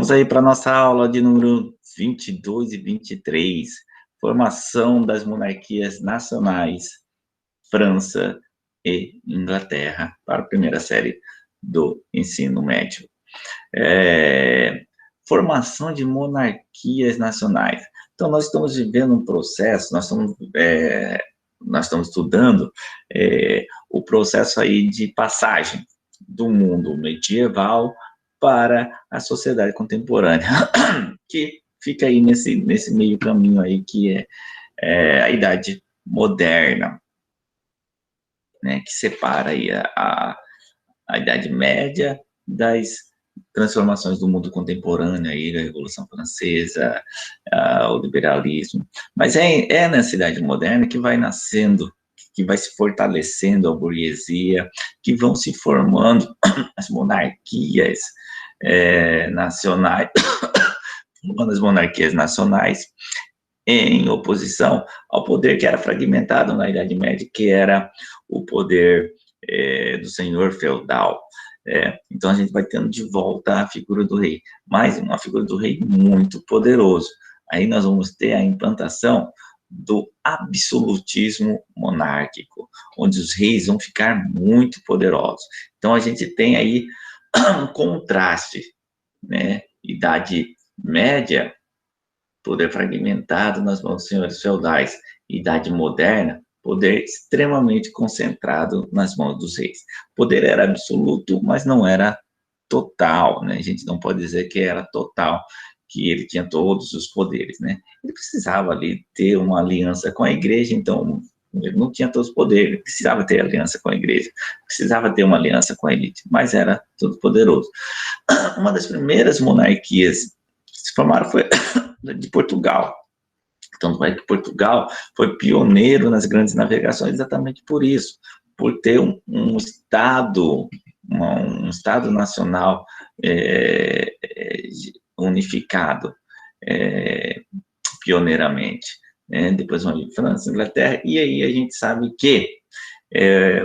Vamos aí para a nossa aula de número 22 e 23, formação das monarquias nacionais, França e Inglaterra, para a primeira série do ensino médio. Formação de monarquias nacionais. Então, nós estamos vivendo um processo, nós estamos estudando o processo aí de passagem do mundo medieval para a sociedade contemporânea, que fica aí nesse meio caminho aí, que é a Idade Moderna, né, que separa aí a Idade Média das transformações do mundo contemporâneo, aí, a Revolução Francesa, o liberalismo. Mas é nessa Idade Moderna que vai nascendo, que vai se fortalecendo a burguesia, que vão se formando as monarquias nacionais, formando as monarquias nacionais em oposição ao poder que era fragmentado na Idade Média, que era o poder do senhor feudal. Então, a gente vai tendo de volta a figura do rei, mas uma figura do rei muito poderoso. Aí nós vamos ter a implantação do absolutismo monárquico, onde os reis vão ficar muito poderosos. Então, a gente tem aí um contraste, né? Idade Média, poder fragmentado nas mãos dos senhores feudais. Idade Moderna, poder extremamente concentrado nas mãos dos reis. O poder era absoluto, mas não era total, né? A gente não pode dizer que era total, que ele tinha todos os poderes, né? Ele precisava ali ter uma aliança com a igreja, então ele não tinha todos os poderes, ele precisava ter aliança com a igreja, precisava ter uma aliança com a elite, mas era todo poderoso. Uma das primeiras monarquias que se formaram foi de Portugal. Então, Portugal foi pioneiro nas grandes navegações exatamente por isso, por ter um Estado nacional unificado pioneiramente. Depois vão vir França, Inglaterra, e aí a gente sabe que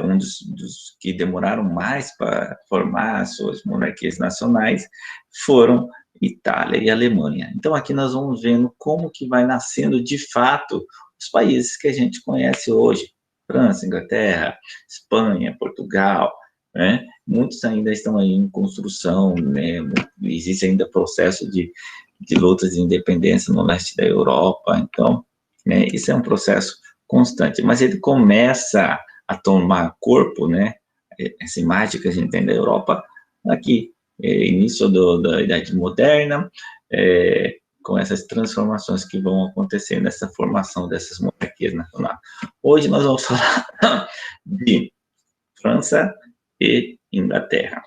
um dos que demoraram mais para formar as suas monarquias nacionais foram Itália e Alemanha. Então, aqui nós vamos vendo como que vai nascendo, de fato, os países que a gente conhece hoje. França, Inglaterra, Espanha, Portugal, né? Muitos ainda estão aí em construção, né? Existe ainda processo de lutas de independência no leste da Europa. Então, isso é um processo constante. Mas ele começa a tomar corpo, né? Essa imagem que a gente tem da Europa aqui, início da Idade Moderna, com essas transformações que vão acontecer nessa formação dessas monarquias nacionais. Hoje nós vamos falar de França e Inglaterra.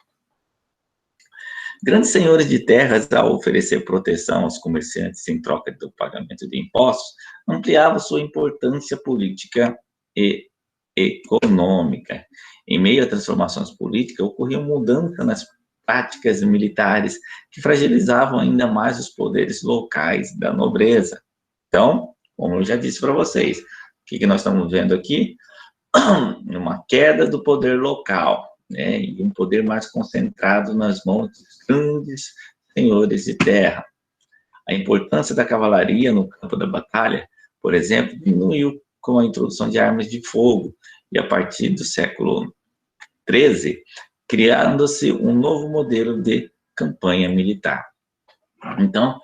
Grandes senhores de terras, ao oferecer proteção aos comerciantes em troca do pagamento de impostos, ampliavam sua importância política e econômica. Em meio a transformações políticas, ocorriam mudanças nas práticas militares que fragilizavam ainda mais os poderes locais da nobreza. Então, como eu já disse para vocês, o que nós estamos vendo aqui? Uma queda do poder local, né, e um poder mais concentrado nas mãos dos grandes senhores de terra. A importância da cavalaria no campo da batalha, por exemplo, diminuiu com a introdução de armas de fogo, e a partir do século XIII, criando-se um novo modelo de campanha militar. Então,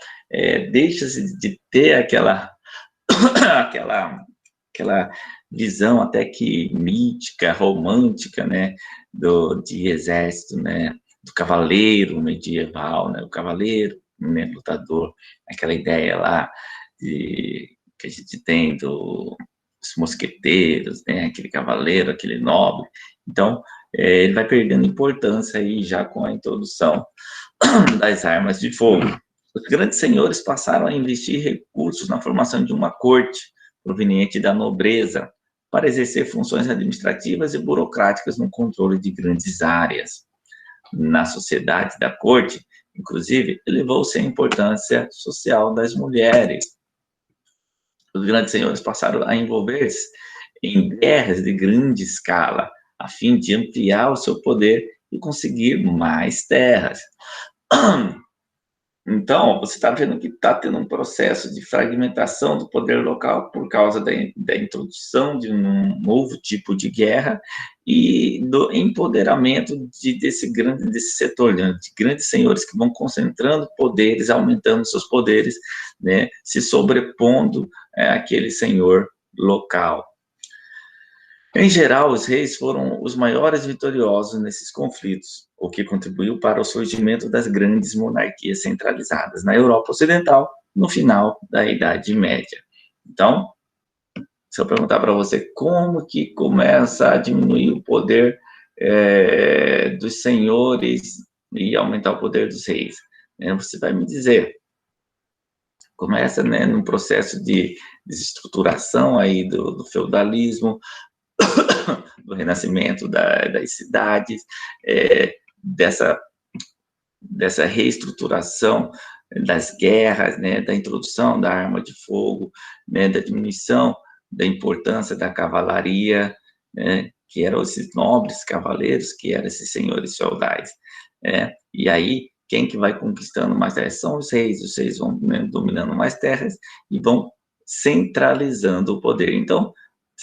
deixa-se de ter aquela visão até que mítica, romântica, né, de exército, né, do cavaleiro medieval, né, o cavaleiro, né, lutador, aquela ideia lá que a gente tem dos mosqueteiros, né, aquele cavaleiro, aquele nobre. Então, ele vai perdendo importância aí já com a introdução das armas de fogo. Os grandes senhores passaram a investir recursos na formação de uma corte proveniente da nobreza para exercer funções administrativas e burocráticas no controle de grandes áreas. Na sociedade da corte, inclusive, elevou-se a importância social das mulheres. Os grandes senhores passaram a envolver-se em guerras de grande escala, a fim de ampliar o seu poder e conseguir mais terras. Então, você está vendo que está tendo um processo de fragmentação do poder local por causa da introdução de um novo tipo de guerra e do empoderamento desse setor, né, de grandes senhores que vão concentrando poderes, aumentando seus poderes, né, se sobrepondo àquele senhor local. Em geral, os reis foram os maiores vitoriosos nesses conflitos, o que contribuiu para o surgimento das grandes monarquias centralizadas na Europa Ocidental no final da Idade Média. Então, se eu perguntar para você como que começa a diminuir o poder dos senhores e aumentar o poder dos reis, você vai me dizer. Começa, num processo de desestruturação aí do feudalismo, do renascimento das cidades, dessa reestruturação das guerras, da introdução da arma de fogo, da diminuição da importância da cavalaria, que eram esses nobres cavaleiros, que eram esses senhores feudais. E aí, quem que vai conquistando mais terras? São os reis vão dominando mais terras e vão centralizando o poder. Então,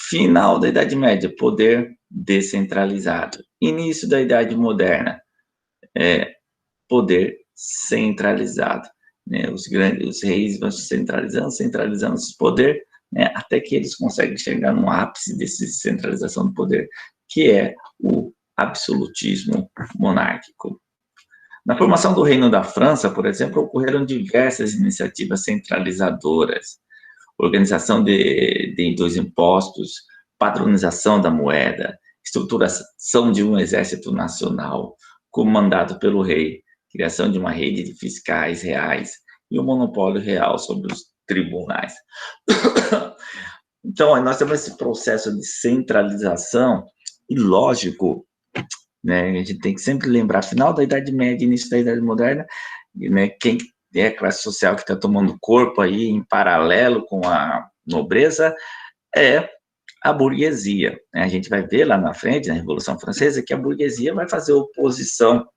final da Idade Média, poder descentralizado. Início da Idade Moderna, poder centralizado. Os reis vão centralizando esse poder, até que eles conseguem chegar no ápice dessa centralização do poder, que é o absolutismo monárquico. Na formação do Reino da França, por exemplo, ocorreram diversas iniciativas centralizadoras, organização dos impostos, padronização da moeda, estruturação de um exército nacional comandado pelo rei, criação de uma rede de fiscais reais e o monopólio real sobre os tribunais. Então, nós temos esse processo de centralização e, lógico, a gente tem que sempre lembrar, final da Idade Média, início da Idade Moderna, quem é a classe social que está tomando corpo aí em paralelo com a nobreza é a burguesia. A gente vai ver lá na frente, na Revolução Francesa, que a burguesia vai fazer oposição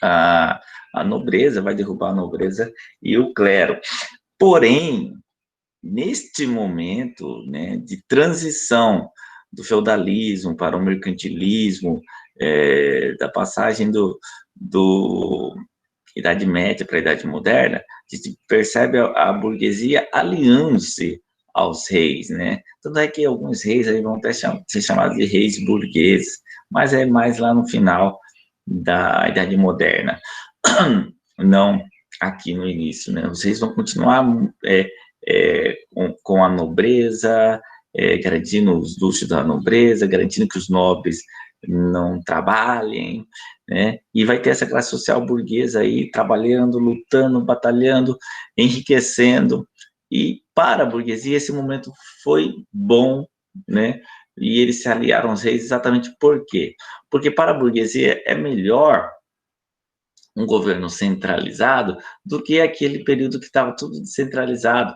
à nobreza, vai derrubar a nobreza e o clero. Porém, neste momento de transição do feudalismo para o mercantilismo, da passagem do Idade Média para a Idade Moderna, a gente percebe a burguesia aliando-se aos reis, Tanto é que alguns reis aí vão até ser chamados de reis burgueses, mas é mais lá no final da Idade Moderna, não aqui no início, Os reis vão continuar com a nobreza, garantindo os luxos da nobreza, garantindo que os nobres não trabalhem, e vai ter essa classe social burguesa aí trabalhando, lutando, batalhando, enriquecendo, e para a burguesia esse momento foi bom, e eles se aliaram aos reis exatamente por quê? Porque para a burguesia é melhor um governo centralizado do que aquele período que estava tudo descentralizado.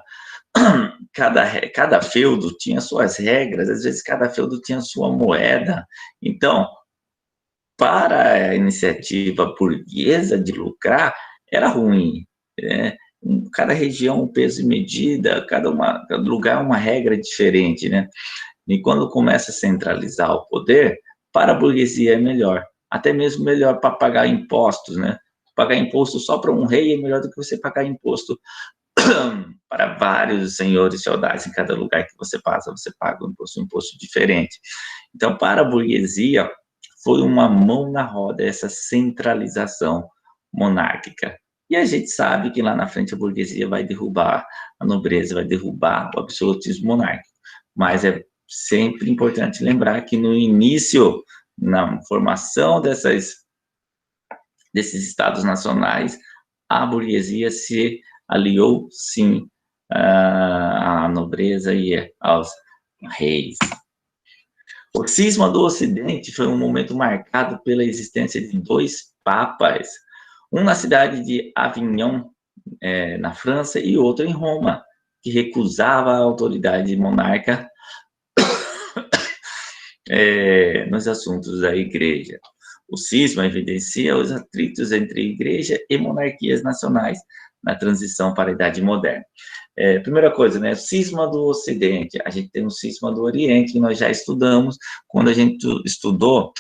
Cada feudo tinha suas regras, às vezes cada feudo tinha sua moeda. Então, para a iniciativa burguesa de lucrar, era ruim. Cada região, um peso e medida, cada lugar uma regra diferente. E quando começa a centralizar o poder, para a burguesia é melhor. Até mesmo melhor para pagar impostos. Pagar imposto só para um rei é melhor do que você pagar imposto para vários senhores feudais. Em cada lugar que você passa, você paga um imposto diferente. Então, para a burguesia, foi uma mão na roda essa centralização monárquica. E a gente sabe que lá na frente a burguesia vai derrubar a nobreza, vai derrubar o absolutismo monárquico. Mas é sempre importante lembrar que no início, na formação desses estados nacionais, a burguesia se aliou, sim, à nobreza e aos reis. O cisma do Ocidente foi um momento marcado pela existência de dois papas, um na cidade de Avignon, na França, e outro em Roma, que recusava a autoridade monarca nos assuntos da igreja. O cisma evidencia os atritos entre igreja e monarquias nacionais na transição para a Idade Moderna. Primeira coisa, né, o cisma do Ocidente, a gente tem o cisma do Oriente, que nós já estudamos quando a gente estudou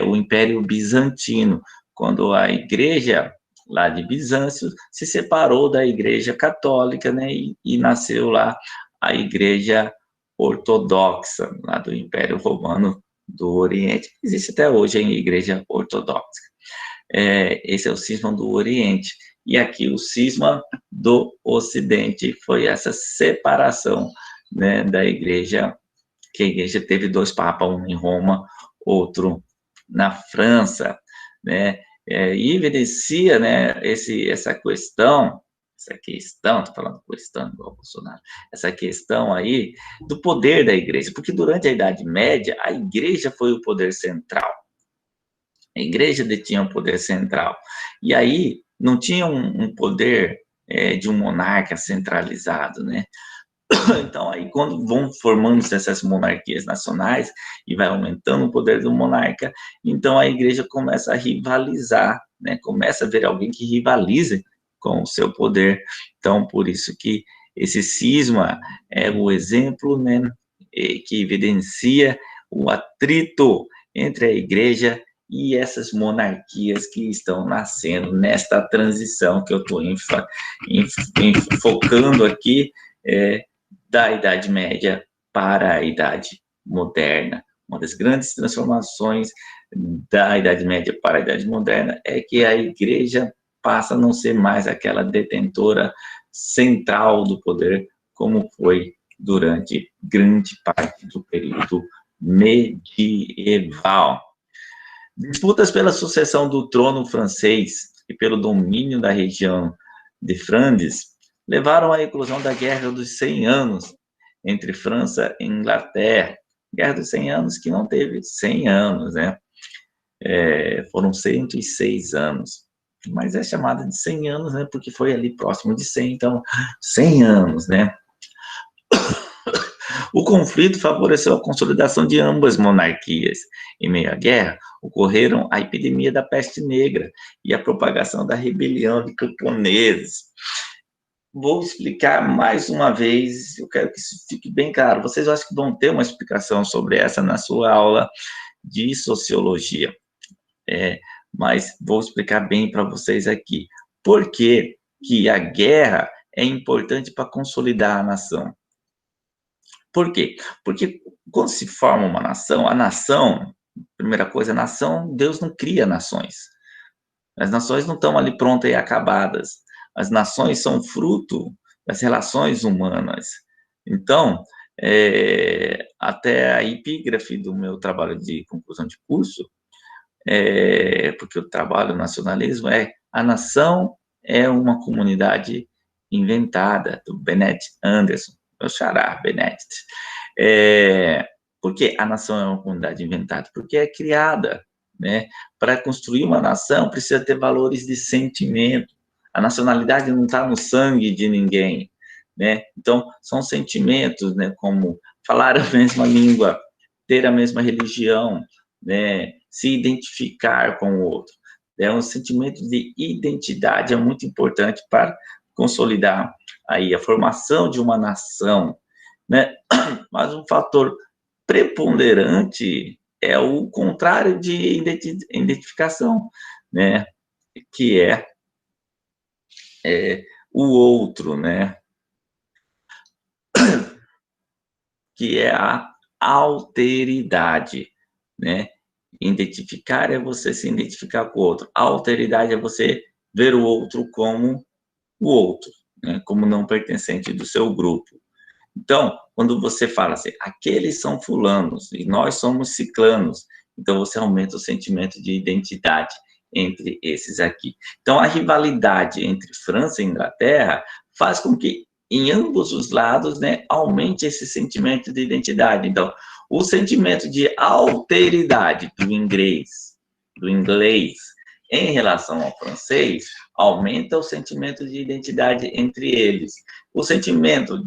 o Império Bizantino, quando a igreja lá de Bizâncio se separou da igreja católica, né, e nasceu lá a igreja ortodoxa, lá do Império Romano do Oriente, que existe até hoje a igreja ortodoxa. Esse é o cisma do Oriente. E aqui o cisma do Ocidente foi essa separação, né, da igreja, que a igreja teve 2 papas, um em Roma, outro na França, né, e evidencia, né, essa questão, estou falando questão igual Bolsonaro, essa questão aí do poder da igreja, porque durante a Idade Média, a igreja foi o poder central. A igreja detinha o poder central. E aí, não tinha um poder de um monarca centralizado, né? Então, aí, quando vão formando-se essas monarquias nacionais e vai aumentando o poder do monarca, então a igreja começa a rivalizar, né? Começa a ver alguém que rivalize com o seu poder. Então, por isso que esse cisma é o exemplo, né, que evidencia o atrito entre a igreja e essas monarquias que estão nascendo nesta transição que eu estou focando aqui, da Idade Média para a Idade Moderna. Uma das grandes transformações da Idade Média para a Idade Moderna é que a igreja passa a não ser mais aquela detentora central do poder, como foi durante grande parte do período medieval. Disputas pela sucessão do trono francês e pelo domínio da região de Flandres levaram à eclosão da Guerra dos 100 Anos entre França e Inglaterra. Guerra dos 100 Anos que não teve 100 anos, né? Foram 106 anos. Mas é chamada de 100 anos, né? Porque foi ali próximo de 100, então 100 anos, né? O conflito favoreceu a consolidação de ambas monarquias. Em meio à guerra, ocorreram a epidemia da peste negra e a propagação da rebelião de camponeses. Vou explicar mais uma vez, eu quero que isso fique bem claro. Vocês acham que vão ter uma explicação sobre essa na sua aula de sociologia. Mas vou explicar bem para vocês aqui. Por que a guerra é importante para consolidar a nação? Por quê? Porque quando se forma uma nação, a nação, primeira coisa, a nação, Deus não cria nações. As nações não estão ali prontas e acabadas. As nações são fruto das relações humanas. Então, até a epígrafe do meu trabalho de conclusão de curso, porque eu trabalho no nacionalismo, a nação é uma comunidade inventada, do Bennett Anderson, meu xará, Bennett. Por que a nação é uma comunidade inventada? Porque é criada, né? Para construir uma nação, precisa ter valores de sentimento. A nacionalidade não está no sangue de ninguém, né? Então, são sentimentos, né? Como falar a mesma língua, ter a mesma religião, né? Se identificar com o outro. Um sentimento de identidade é muito importante para consolidar aí a formação de uma nação, né? Mas um fator preponderante é o contrário de identificação, né? Que é o outro, né? Que é a alteridade, né? Identificar é você se identificar com o outro. A alteridade é você ver o outro como o outro, né? Como não pertencente do seu grupo. Então, quando você fala assim, aqueles são fulanos e nós somos ciclanos, então você aumenta o sentimento de identidade entre esses aqui. Então, a rivalidade entre França e Inglaterra faz com que, em ambos os lados, né, aumente esse sentimento de identidade. Então, o sentimento de alteridade do inglês em relação ao francês, aumenta o sentimento de identidade entre eles. O sentimento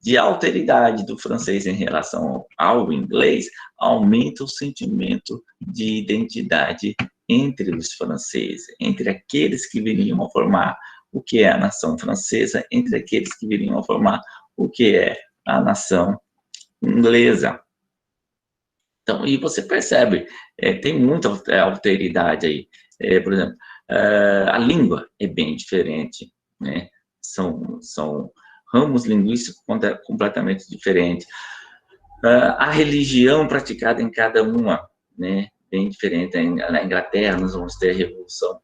de alteridade do francês em relação ao inglês, aumenta o sentimento de identidade entre os franceses, entre aqueles que viriam a formar o que é a nação francesa, entre aqueles que viriam a formar o que é a nação inglesa. Então, e você percebe, tem muita alteridade aí. Por exemplo, a língua é bem diferente, né? São ramos linguísticos completamente diferentes. A religião praticada em cada uma, né? Bem diferente. Na Inglaterra, nós vamos ter a Revolução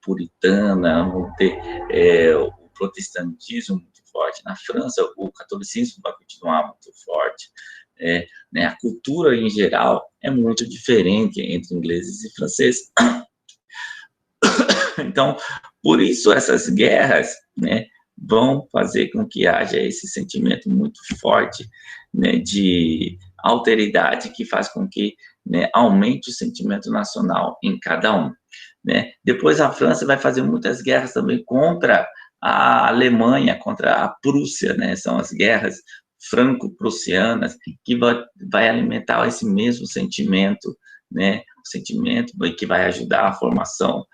puritana, vamos ter o protestantismo muito forte. Na França, o catolicismo vai continuar muito forte. Né, a cultura em geral é muito diferente entre ingleses e franceses. Então, por isso essas guerras, né, vão fazer com que haja esse sentimento muito forte, né, de alteridade, que faz com que, né, aumente o sentimento nacional em cada um. Né? Depois a França vai fazer muitas guerras também contra a Alemanha, contra a Prússia, né? São as guerras franco-prussianas, que vai alimentar esse mesmo sentimento, né? O sentimento que vai ajudar a formação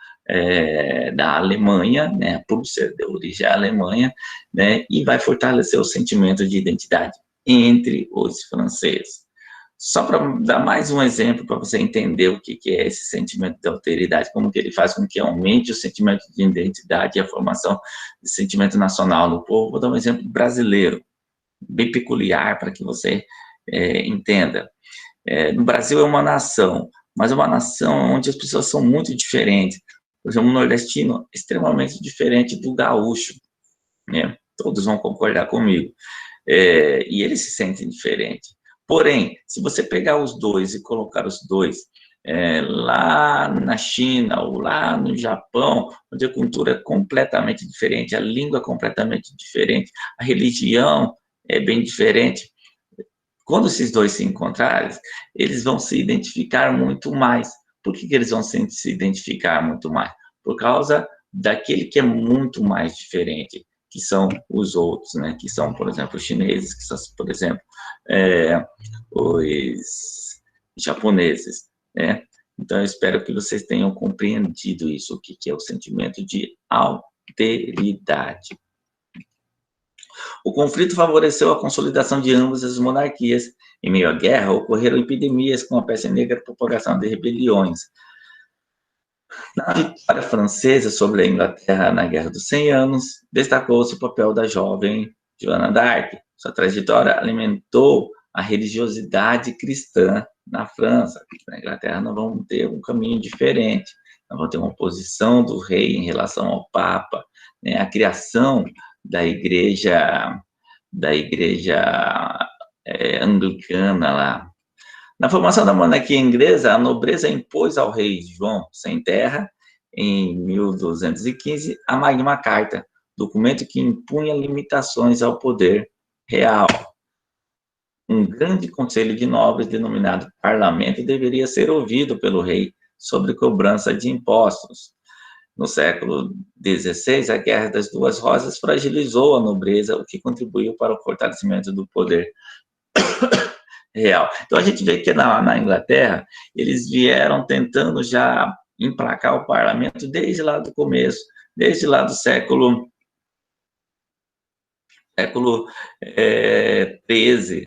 da Alemanha, né? A Prússia deu origem à Alemanha, né? E vai fortalecer o sentimento de identidade entre os franceses. Só para dar mais um exemplo para você entender o que é esse sentimento de alteridade, como que ele faz com que aumente o sentimento de identidade e a formação de sentimento nacional no povo. Vou dar um exemplo brasileiro, bem peculiar, para que você entenda. No Brasil é uma nação, mas é uma nação onde as pessoas são muito diferentes. Por exemplo, o nordestino é extremamente diferente do gaúcho, né? Todos vão concordar comigo. E eles se sentem diferentes. Porém, se você pegar os dois e colocar os dois lá na China ou lá no Japão, onde a cultura é completamente diferente, a língua é completamente diferente, a religião é bem diferente, quando esses dois se encontrarem, eles vão se identificar muito mais. Por que eles vão se identificar muito mais? Por causa daquele que é muito mais diferente, que são os outros, né? Que são, por exemplo, os chineses, que são, por exemplo, os japoneses, né? Então, eu espero que vocês tenham compreendido isso, o que é o sentimento de alteridade. O conflito favoreceu a consolidação de ambas as monarquias. Em meio à guerra, ocorreram epidemias com a peste negra e a propagação de rebeliões. Na vitória francesa sobre a Inglaterra na Guerra dos 100 Anos, destacou-se o papel da jovem Joana d'Arc. Sua trajetória alimentou a religiosidade cristã na França. Na Inglaterra, nós vamos ter um caminho diferente. Nós vamos ter uma oposição do rei em relação ao Papa, né? A criação da igreja anglicana lá. Na formação da monarquia inglesa, a nobreza impôs ao rei João sem terra, em 1215, a Magna Carta, documento que impunha limitações ao poder real. Um grande conselho de nobres, denominado parlamento, deveria ser ouvido pelo rei sobre cobrança de impostos. No século XVI, a Guerra das Duas Rosas fragilizou a nobreza, o que contribuiu para o fortalecimento do poder real. Então, a gente vê que na Inglaterra, eles vieram tentando já emplacar o parlamento desde lá do começo, desde lá do século XIII.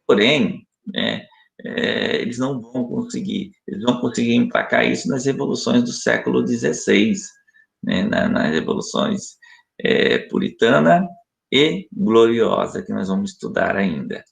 Porém, né, eles não vão conseguir, eles vão conseguir emplacar isso nas revoluções do século XVI, né, nas revoluções puritana e gloriosa, que nós vamos estudar ainda.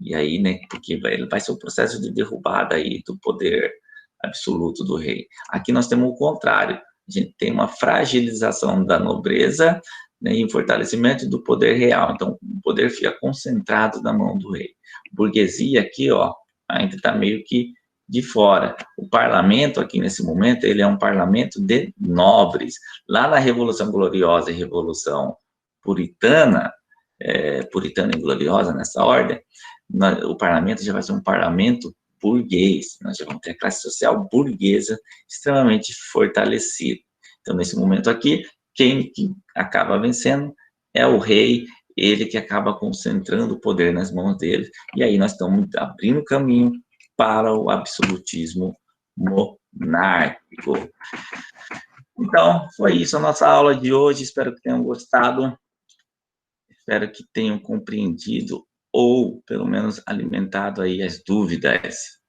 E aí, né, porque vai ser o processo de derrubada aí do poder absoluto do rei. Aqui nós temos o contrário, a gente tem uma fragilização da nobreza, né, e um fortalecimento do poder real. Então, o poder fica concentrado na mão do rei. A burguesia aqui, ó, ainda está meio que de fora. O parlamento aqui nesse momento, ele é um parlamento de nobres. Lá na Revolução Gloriosa e Revolução Puritana, puritana e gloriosa nessa ordem, o parlamento já vai ser um parlamento burguês, nós já vamos ter a classe social burguesa extremamente fortalecida. Então, nesse momento aqui, quem acaba vencendo é o rei ele que acaba concentrando o poder nas mãos dele, e aí nós estamos abrindo caminho para o absolutismo monárquico. Então, foi isso a nossa aula de hoje, espero que tenham gostado, espero que tenham compreendido, ou pelo menos alimentado aí as dúvidas.